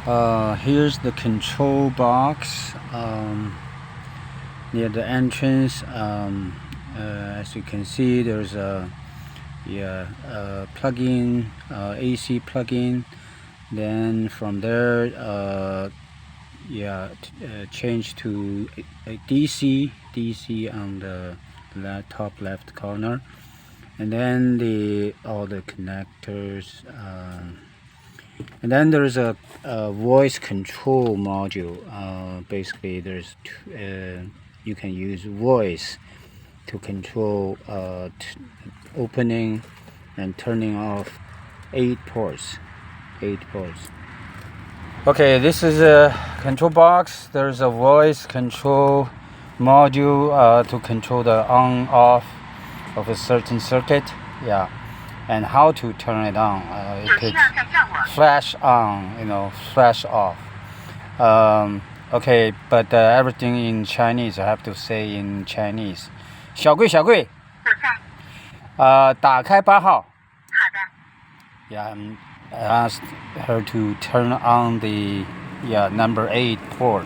Here's the control box near the entrance. As you can see, there's a plug-in, AC plug-in. Then from there, change to a DC on the top left corner, and then all the connectors. And then there's a voice control module. Basically, there's you can use voice to control opening and turning off 8 ports. Okay, this is a control box. There's a voice control module to control the on-off of a certain circuit. Yeah. And how to turn it on. It could flash on, flash off. Okay, but everything in Chinese, I have to say in Chinese. 小贵，打开8号。Yeah, I asked her to turn on the number 8 port.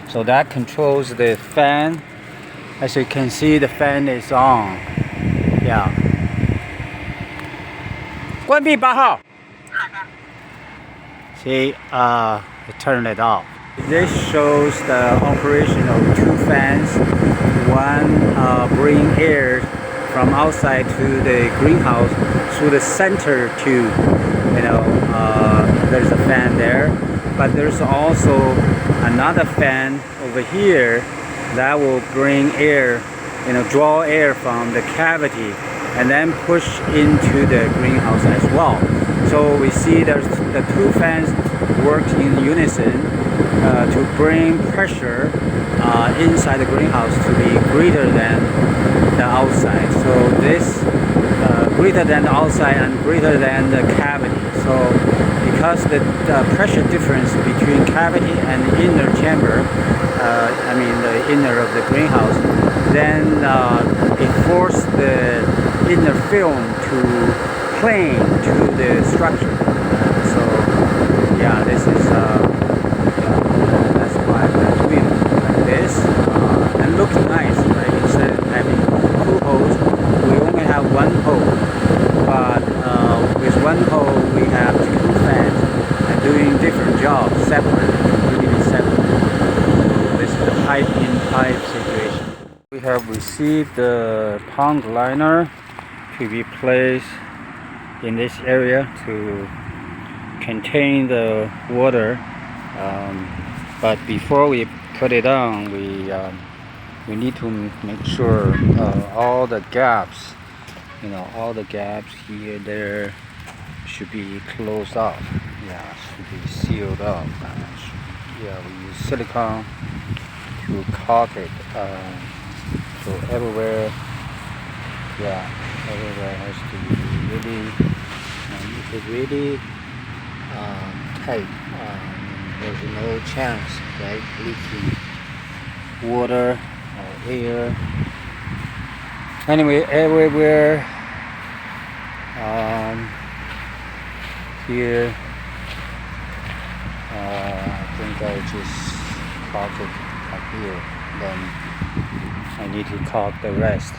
So that controls the fan. As you can see, the fan is on. Yeah. 关闭8号。好的。See, turn it off. This shows the operation of 2 fans. One bring air from outside to the greenhouse through the center tube. There's a fan there, but there's also another fan over here that will bring air, draw air from the cavity and then push into the greenhouse as well. So we see there's the 2 fans work in unison to bring pressure inside the greenhouse to be greater than the outside. So this greater than the outside and greater than the cavity. So because the pressure difference between cavity and the inner chamber, the inner of the greenhouse, then it forces the inner film to plane to the structure. This is that's why we're doing like this and looking nice, right? Instead of having 2 holes, we only have 1 hole, but with 1 hole we have 2 fans and doing different jobs completely separate. So this is a pipe-in-pipe situation. We have received the pond liner to be placed in this area to contain the water, but before we put it on, we need to make sure all the gaps, all the gaps here, there should be closed off. Should be sealed up. We use silicone to caulk it. So everywhere has to be really tight. There's no chance, right, leaking water or air. Anyway, everywhere here, I think I just caulk it up here. Then I need to caulk the rest.